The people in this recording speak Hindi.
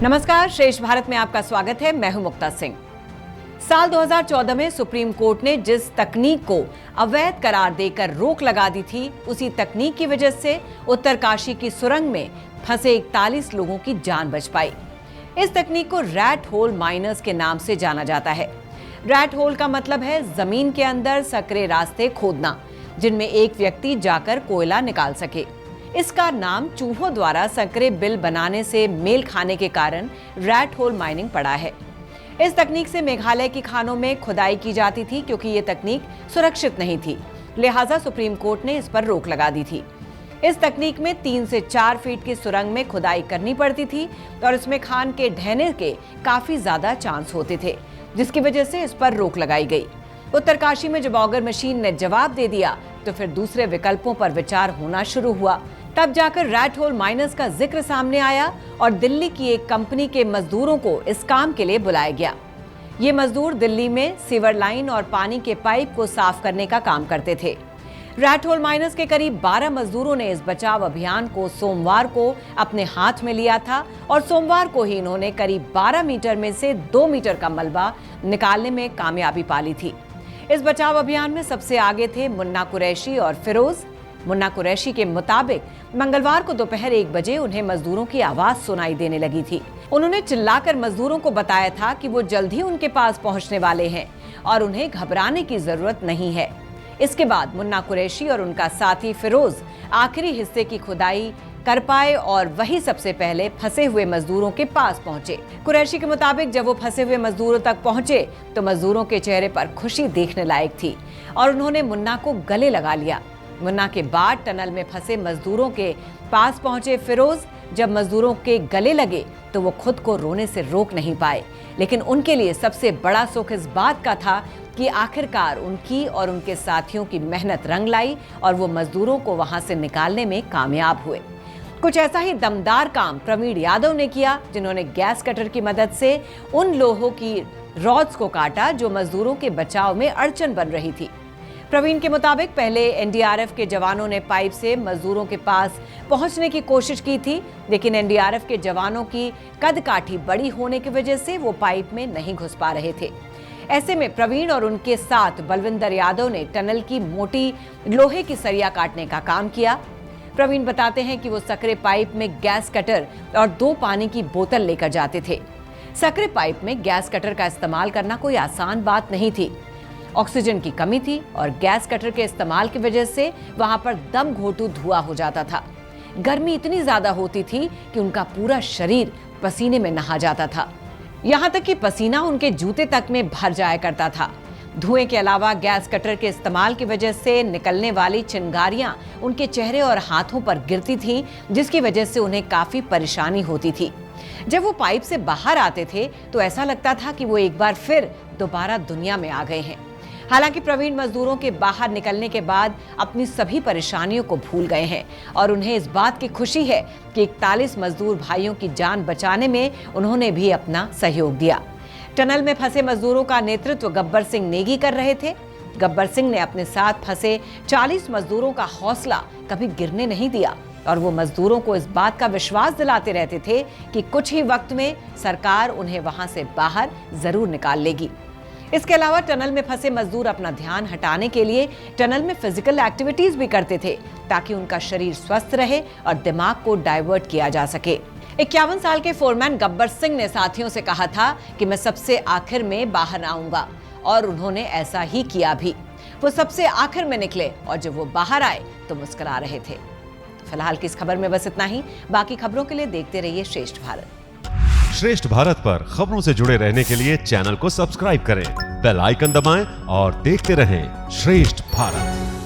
नमस्कार, श्रेष्ठ भारत में आपका स्वागत है। मैं हूं मुक्ता सिंह। साल 2014 में सुप्रीम कोर्ट ने जिस तकनीक को अवैध करार देकर रोक लगा दी थी, उसी तकनीक की वजह से उत्तरकाशी की सुरंग में फंसे 41 लोगों की जान बच पाई। इस तकनीक को रैट होल माइनर्स के नाम से जाना जाता है। रैट होल का मतलब है जमीन के अंदर सकरे रास्ते खोदना, जिनमें एक व्यक्ति जाकर कोयला निकाल सके। इसका नाम चूहों द्वारा संकरे बिल बनाने से मेल खाने के कारण रैट होल माइनिंग पड़ा है। इस तकनीक से मेघालय की खानों में खुदाई की जाती थी, क्योंकि ये तकनीक सुरक्षित नहीं थी, लिहाजा सुप्रीम कोर्ट ने इस पर रोक लगा दी थी। इस तकनीक में 3 से 4 फीट की सुरंग में खुदाई करनी पड़ती थी और इसमें खान के ढहने के काफी ज्यादा चांस होते थे, जिसकी वजह से इस पर रोक लगाई गई। उत्तरकाशी में जब ऑगर मशीन ने जवाब दे दिया, तो फिर दूसरे विकल्पों पर विचार होना शुरू हुआ। तब जाकर रैट होल माइनर्स का जिक्र सामने आया और दिल्ली की एक कंपनी के मजदूरों को इस काम के लिए बुलाया गया। ये मजदूर दिल्ली में सीवर लाइन और पानी के पाइप को साफ करने का काम करते थे। रैट होल माइनर्स के करीब 12 मजदूरों ने इस बचाव अभियान को सोमवार को अपने हाथ में लिया था और सोमवार को ही इन्होंने करीब 12 मीटर में से 2 मीटर का मलबा निकालने में कामयाबी पा ली थी। इस बचाव अभियान में सबसे आगे थे मुन्ना कुरैशी और फिरोज। मुन्ना कुरैशी के मुताबिक मंगलवार को दोपहर 1 बजे उन्हें मजदूरों की आवाज सुनाई देने लगी थी। उन्होंने चिल्लाकर मजदूरों को बताया था कि वो जल्द ही उनके पास पहुंचने वाले हैं और उन्हें घबराने की जरूरत नहीं है। इसके बाद मुन्ना कुरैशी और उनका साथी फिरोज आखिरी हिस्से की खुदाई कर पाए और वही सबसे पहले फंसे हुए मजदूरों के पास पहुंचे। कुरैशी के मुताबिक जब वो फंसे हुए मजदूरों तक पहुंचे तो मजदूरों के चेहरे पर खुशी देखने लायक थी और उन्होंने मुन्ना को गले लगा लिया। मुन्ना के बाद टनल में फंसे मजदूरों के पास पहुंचे फिरोज जब मजदूरों के गले लगे तो वो खुद को रोने से रोक नहीं पाए, लेकिन उनके लिए सबसे बड़ा सुख इस बात का था कि आखिरकार उनकी और उनके साथियों की मेहनत रंग लाई और वो मजदूरों को वहां से निकालने में कामयाब हुए। कुछ ऐसा ही दमदार काम प्रवीण यादव ने किया, जिन्होंने गैस कटर की मदद से उन लोहों की रॉड्स को काटा जो मजदूरों के बचाव में अड़चन बन रही थी। प्रवीण के मुताबिक पहले एनडीआरएफ के जवानों ने पाइप से मजदूरों के पास पहुंचने की कोशिश की थी, लेकिन एनडीआरएफ के जवानों की कदकाठी बड़ी होने की वजह से वो पाइप में नहीं घुस पा रहे थे। ऐसे में प्रवीण और उनके साथ बलविंदर यादव ने टनल की मोटी लोहे की सरिया काटने का काम किया। प्रवीण बताते हैं कि वो सकरे पाइप में गैस कटर और 2 पानी की बोतल लेकर जाते थे। सकरे पाइप में गैस कटर का इस्तेमाल करना कोई आसान बात नहीं थी। ऑक्सीजन की कमी थी और गैस कटर के इस्तेमाल की वजह से वहां पर दम घोटू धुआं हो जाता था। गर्मी इतनी ज्यादा होती थी कि उनका पूरा शरीर पसीने में नहा जाता था, यहां तक कि पसीना उनके जूते तक में भर जाया करता था। धुएं के अलावा गैस कटर के इस्तेमाल की वजह से निकलने वाली चिंगारियां उनके चेहरे और हाथों पर गिरती थीं, जिसकी वजह से उन्हें काफी परेशानी होती थी। जब वो पाइप से बाहर आते थे तो ऐसा लगता था कि वो एक बार फिर दोबारा दुनिया में आ गए हैं। हालांकि प्रवीण मजदूरों के बाहर निकलने के बाद अपनी सभी परेशानियों को भूल गए हैं और उन्हें इस बात की खुशी है कि 41 मजदूर भाइयों की जान बचाने में उन्होंने भी अपना सहयोग दिया। टनल में फंसे मजदूरों का नेतृत्व गब्बर सिंह नेगी कर रहे थे। गब्बर सिंह ने अपने साथ फंसे 40 मजदूरों का हौसला कभी गिरने नहीं दिया और वो मजदूरों को इस बात का विश्वास दिलाते रहते थे कि कुछ ही वक्त में सरकार उन्हें वहां से बाहर जरूर निकाल लेगी। इसके अलावा टनल में फंसे मजदूर अपना ध्यान हटाने के लिए टनल में फिजिकल एक्टिविटीज भी करते थे, ताकि उनका शरीर स्वस्थ रहे और दिमाग को डाइवर्ट किया जा सके। 51 साल के फोरमैन गब्बर सिंह ने साथियों से कहा था कि मैं सबसे आखिर में बाहर आऊंगा, और उन्होंने ऐसा ही किया भी। वो सबसे आखिर में निकले और जब वो बाहर आए तो मुस्कुरा रहे थे। फिलहाल की इस खबर में बस इतना ही। बाकी खबरों के लिए देखते रहिए श्रेष्ठ भारत। श्रेष्ठ भारत पर खबरों से जुड़े रहने के लिए चैनल को सब्सक्राइब करें, बेल आइकन दबाएं और देखते रहें श्रेष्ठ भारत।